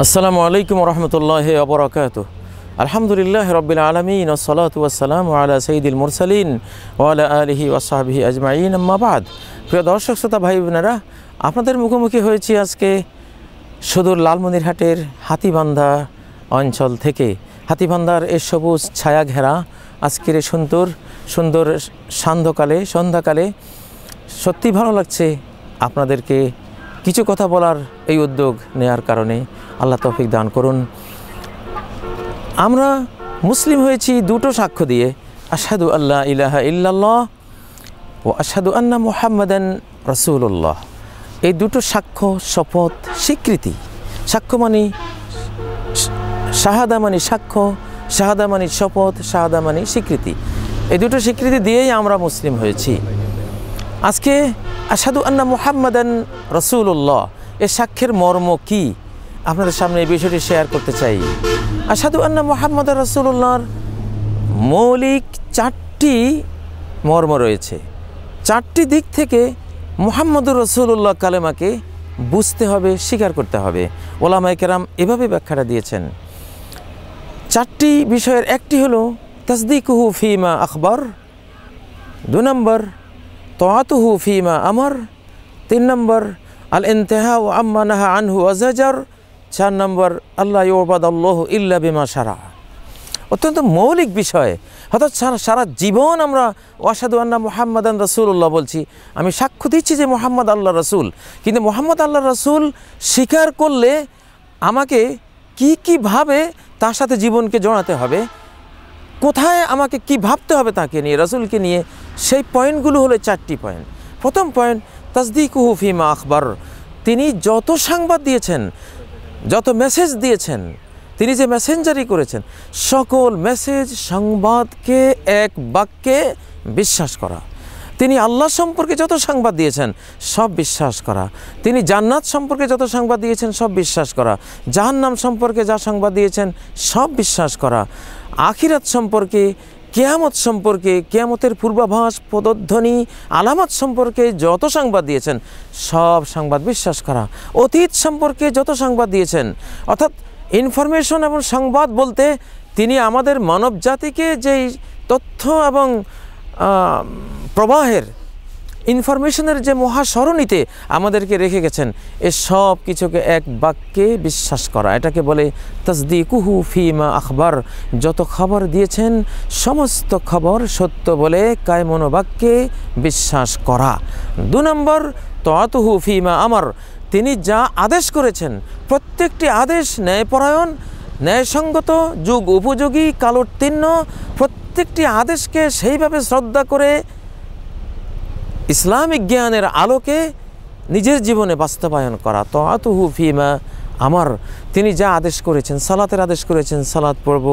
আসসালামু আলাইকুম রহমতুল্লাহি ওয়া বারাকাতুহু। আলহামদুলিল্লাহ রব্বিল আলামিন ওয়াসসালাতু ওয়াসসালামু আলা সাইয়্যিদিল মুরসালিন ওয়া আলা আলিহি ওয়া সাহবিহি আজমাইন, আম্মা বাদ। প্রিয় দর্শক শ্রোতা ভাই বোনেরা, আপনাদের মুখোমুখি হয়েছি আজকে সুদূর লালমনিরহাটের হাতিবান্ধা অঞ্চল থেকে। হাতিবান্ধার এই সবুজ ছায়া ঘেরা আজকের এই সুন্দর সন্ধ্যাকালে সত্যি ভালো লাগছে আপনাদেরকে কিছু কথা বলার এই উদ্যোগ নেয়ার কারণে। আল্লাহ তৌফিক দান করুন। আমরা মুসলিম হয়েছি দুটো সাক্ষ্য দিয়ে, আশহাদু আল্লা ইলাহা ইল্লাল্লাহ ও আশহাদু আন্না মুহাম্মাদান রাসূলুল্লাহ। এই দুটো সাক্ষ্য, শপথ, স্বীকৃতি। সাক্ষ্য মানে শাহাদা, মানে সাক্ষ্য, শাহাদা মানে শপথ, শাহাদা মানে স্বীকৃতি। এই দুটো স্বীকৃতি দিয়েই আমরা মুসলিম হয়েছি। আজকে আশহাদু আন্না মুহাম্মাদান রাসূলুল্লাহ এর সাক্ষ্যের মর্ম কি আপনাদের সামনে এই বিষয়টি শেয়ার করতে চাই। আশহাদু আন্না মুহাম্মাদান রাসূলুল্লাহর মৌলিক চারটি মর্ম রয়েছে। চারটি দিক থেকে মুহাম্মদুর রাসূলুল্লাহ কালেমাকে বুঝতে হবে, স্বীকার করতে হবে। ওলামায়ে কেরাম এভাবে ব্যাখ্যাটা দিয়েছেন। চারটি বিষয়ের একটি হলো তাসদিকুহু ফিমা আখবার, 2 নম্বর তাআতুহু ফিমা আমর, 3 নম্বর আল ইনতিহাউ আম্মা নাহা আনহু ওয়া যাজার, 4 নম্বর আল্লাহ ইউবাদাল্লাহু ইল্লা বিমা শারা। অত্যন্ত মৌলিক বিষয়। অর্থাৎ সারা জীবন আমরা আশহাদু আন্না মুহাম্মাদান রাসূলুল্লাহ বলছি, আমি সাক্ষ্য দিচ্ছি যে মুহাম্মদ আল্লাহ রাসূল। কিন্তু মুহাম্মদ আল্লাহ রাসূল স্বীকার করলে আমাকে কীভাবে তার সাথে জীবনকে জড়াতে হবে, কোথায় আমাকে কি ভাবতে হবে তাকে নিয়ে, রাসূলকে নিয়ে, সেই পয়েন্টগুলো হলো 4টি পয়েন্ট। প্রথম পয়েন্ট তাসদিকুহু ফিমা আখবার। তিনি যত সংবাদ দিয়েছেন, যত মেসেজ দিয়েছেন, তিনি যে মেসেঞ্জারি করেছেন, সকল মেসেজ সংবাদকে এক বাক্যে বিশ্বাস করা। তিনি আল্লাহ সম্পর্কে যত সংবাদ দিয়েছেন সব বিশ্বাস করা। তিনি জান্নাত সম্পর্কে যত সংবাদ দিয়েছেন সব বিশ্বাস করা। জাহান্নাম সম্পর্কে যা সংবাদ দিয়েছেন সব বিশ্বাস করা। আখিরাত সম্পর্কে, কিয়ামত সম্পর্কে, কিয়ামতের পূর্বাভাস, পদধ্বনি, আলামত সম্পর্কে যত সংবাদ দিয়েছেন সব সংবাদ বিশ্বাস করা। অতীত সম্পর্কে যত সংবাদ দিয়েছেন, অর্থাৎ ইনফরমেশন এবং সংবাদ বলতে তিনি আমাদের মানব জাতিকে যেই তথ্য এবং প্রবাহের, ইনফরমেশনের যে মহাসরণীতে আমাদেরকে রেখে গেছেন, এ সব কিছুকে এক বাক্যে বিশ্বাস করা। এটাকে বলে তাসদিকুহু ফিমা আখবার। যত খবর দিয়েছেন সমস্ত খবর সত্য বলে কায়মনোবাক্যে বিশ্বাস করা। 2 নম্বর তাআতুহু ফিমা আমর। তিনি যা আদেশ করেছেন প্রত্যেকটি আদেশ ন্যায়পরায়ণ, ন্যায়সঙ্গত, যুগ উপযোগী, কালোত্তীর্ণ। প্রত্যেকটি আদেশকে সেইভাবে শ্রদ্ধা করে ইসলামিক জ্ঞানের আলোকে নিজের জীবনে বাস্তবায়ন করা। তাআতুহু ফিমা আমর। তিনি যা আদেশ করেছেন, সালাতের আদেশ করেছেন সালাত পড়ব,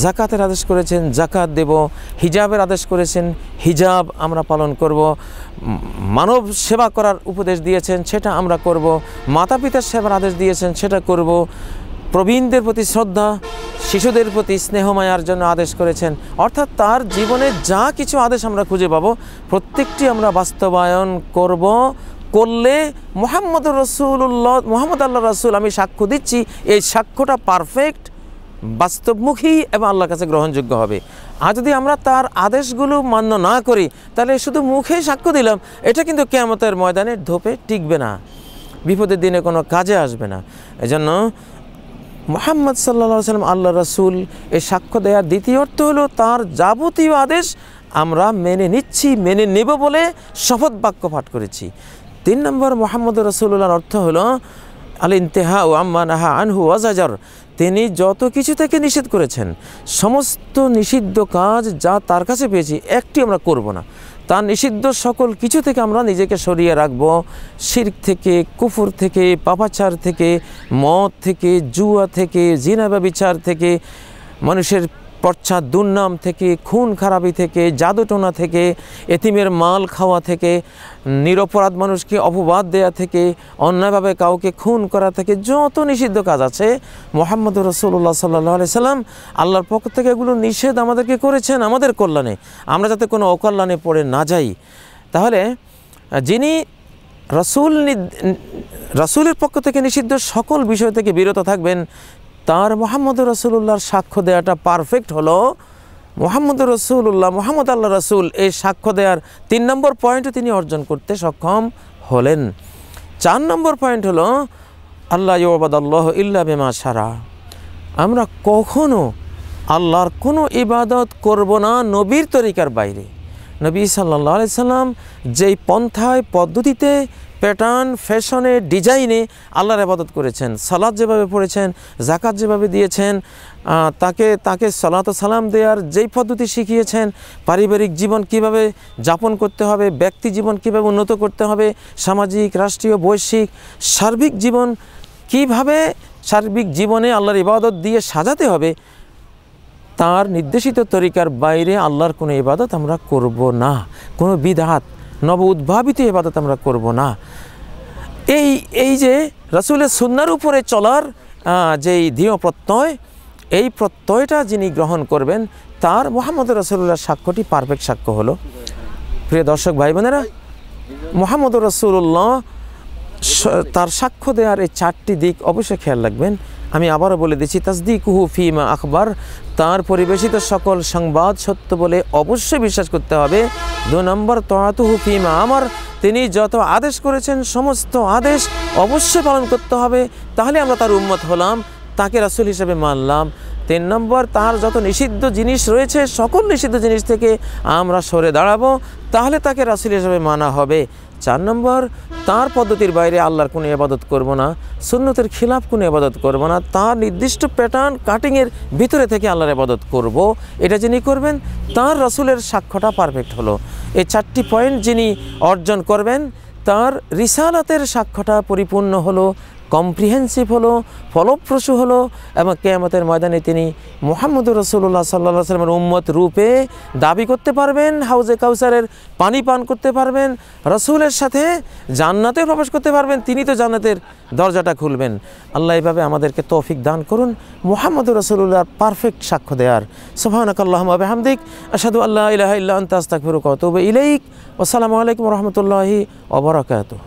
জাকাতের আদেশ করেছেন জাকাত দেব, হিজাবের আদেশ করেছেন হিজাব আমরা পালন করব, মানব সেবা করার উপদেশ দিয়েছেন সেটা আমরা করব, মাতা পিতার সেবার আদেশ দিয়েছেন সেটা করব, প্রবীণদের প্রতি শ্রদ্ধা, শিশুদের প্রতি স্নেহমায়ার জন্য আদেশ করেছেন। অর্থাৎ তার জীবনে যা কিছু আদেশ আমরা খুঁজে পাবো প্রত্যেকটি আমরা বাস্তবায়ন করলে মুহাম্মদুর রাসূলুল্লাহ, মুহাম্মদ আল্লাহ রাসূল, আমি সাক্ষ্য দিচ্ছি, এই সাক্ষ্যটা পারফেক্ট, বাস্তবমুখী এবং আল্লাহর কাছে গ্রহণযোগ্য হবে। আর যদি আমরা তার আদেশগুলো মান্য না করি তাহলে শুধু মুখে সাক্ষ্য দিলাম, এটা কিন্তু কিয়ামতের ময়দানে ধোপে টিকবে না, বিপদের দিনে কোনো কাজে আসবে না। এজন্য মুহাম্মদ সাল্লাল্লাহু আলাইহি ওয়াসাল্লাম আল্লাহ রাসূল এই সাক্ষ্য দেওয়ার দ্বিতীয় অর্থ হলো তার যাবতীয় আদেশ আমরা মেনে নিচ্ছি, মেনে নেব বলে শপথ বাক্য পাঠ করেছি। 3 নম্বর মুহাম্মদুর রাসূলুল্লাহর অর্থ হলো আল ইনতিহাউ আম্মা নাহা আনহু ওয়া যাজার। তিনি যত কিছু থেকে নিষেধ করেছেন, সমস্ত নিষিদ্ধ কাজ যা তার কাছে পেয়েছি একটি আমরা করব না। তার নিষিদ্ধ সকল কিছু থেকে আমরা নিজেকে সরিয়ে রাখব। শিরক থেকে, কুফর থেকে, পাপাচার থেকে, মদ থেকে, জুয়া থেকে, জিনা ব্যভিচার থেকে, মানুষের পশ্চাৎ দুর্নাম থেকে, খুন খারাপি থেকে, জাদুটোনা থেকে, এতিমের মাল খাওয়া থেকে, নিরপরাধ মানুষকে অপবাদ দেয়া থেকে, অন্যায়ভাবে কাউকে খুন করা থেকে, যত নিষিদ্ধ কাজ আছে মুহাম্মদুর রাসূলুল্লাহ সাল্লাল্লাহু আলাইহি সাল্লাম আল্লাহর পক্ষ থেকে এগুলো নিষেধ আমাদেরকে করেছেন আমাদের কল্যাণে, আমরা যাতে কোনো অকল্যাণে পড়ে না যাই। তাহলে যিনি রাসূলের পক্ষ থেকে নিষিদ্ধ সকল বিষয় থেকে বিরত থাকবেন, তার মুহাম্মদ রাসূলুল্লাহর সাক্ষ্য দেওয়াটা পারফেক্ট হলো মুহাম্মদ রাসূলুল্লাহ, মুহাম্মদ আল্লাহ রাসূল, এই সাক্ষ্য দেওয়ার 3 নম্বর পয়েন্টও তিনি অর্জন করতে সক্ষম হলেন। 4 নম্বর পয়েন্ট হলো আল্লাহ ইউবাদাল্লাহ ইল্লা বিমা শারা, আমরা কখনো আল্লাহর কোনো ইবাদত করব না নবীর তরিকার বাইরে। নবী সাল্লাল্লাহু আলাইহি সাল্লাম যেই পন্থায়, পদ্ধতিতে, প্যাটার্ন, ফ্যাশনে, ডিজাইনে আল্লাহর ইবাদত করেছেন, সালাত যেভাবে পড়েছেন, যাকাত যেভাবে দিয়েছেন, তাকে সালাত ও সালাম দেওয়ার যেই পদ্ধতি শিখিয়েছেন, পারিবারিক জীবন কিভাবে যাপন করতে হবে, ব্যক্তি জীবন কিভাবে উন্নত করতে হবে, সামাজিক, রাষ্ট্রীয়, বৈশ্বিক, সার্বিক জীবন কিভাবে সার্বিক জীবনে আল্লাহর ইবাদত দিয়ে সাজাতে হবে, তার নির্দেশিত তরিকার বাইরে আল্লাহর কোনো ইবাদত আমরা করব না। কোনো বিদআত, নব উদ্ভাবিত ইবাদত আমরা করব না। এই যে রাসূলের সুন্নাহর উপরে চলার যেই দৃঢ় প্রত্যয়, এই প্রত্যয়টা যিনি গ্রহণ করবেন, তার মুহাম্মদ রাসূলুল্লাহর সাক্ষ্যটি পারফেক্ট সাক্ষ্য হলো। প্রিয় দর্শক ভাই বোনেরা, মুহাম্মদ রাসূলুল্লাহ তার সাক্ষ্য দেওয়ার এই 4টি দিক অবশ্যই খেয়াল রাখবেন। আমি আবারও বলে দিচ্ছি, তাসদিকুহু ফিমা আখবার, তার পরিবেশিত সকল সংবাদ সত্য বলে অবশ্যই বিশ্বাস করতে হবে। 2 নম্বর তাআতুহু ফিমা আমার, তিনি যত আদেশ করেছেন সমস্ত আদেশ অবশ্যই পালন করতে হবে, তাহলে আমরা তার উম্মত হলাম, তাকে রাসূল হিসেবে মানলাম। 3 নম্বর, তার যত নিষিদ্ধ জিনিস রয়েছে সকল নিষিদ্ধ জিনিস থেকে আমরা সরে দাঁড়াবো, তাহলে তাকে রাসূল হিসেবে মানা হবে। 4 নম্বর, তার পদ্ধতির বাইরে আল্লাহর কোনো ইবাদত করব না, সুন্নতের খিলাফ কোনো ইবাদত করব না, তার নির্দিষ্ট প্যাটার্ন কাটিংয়ের ভিতরে থেকে আল্লাহর ইবাদত করব। এটা যিনি করবেন, তার রাসূলের সাক্ষ্যটা পারফেক্ট হলো। এই 4টি পয়েন্ট যিনি অর্জন করবেন, তার রিসালাতের সাক্ষ্যটা পরিপূর্ণ হলো, কম্প্রিহেন্সিভ হলো, ফলপ্রসূ হলো, এবং কিয়ামতের ময়দানে তিনি মুহাম্মদুর রাসূলুল্লাহ সাল্লাল্লাহু আলাইহি ওয়াসাল্লামের উম্মত রূপে দাবি করতে পারবেন, হাউজে কাউসারের পানি পান করতে পারবেন, রাসূলের সাথে জান্নাতে প্রবেশ করতে পারবেন, তিনি তো জান্নাতের দরজাটা খুলবেন। আল্লাহ এইভাবে আমাদেরকে তৌফিক দান করুন মুহাম্মদুর রাসূলুল্লাহর পারফেক্ট সাক্ষ্য দেওয়ার। সুবহানাকাল্লাহুম্মা ওয়া বিহামদিক, আশহাদু আল্লা ইলাহা ইল্লা আনতা আস্তাগফিরুকা ওয়া আতুবু ইলাইক। আসসালামু আলাইকুম ওয়া রাহমাতুল্লাহি ওয়া বারাকাতুহু।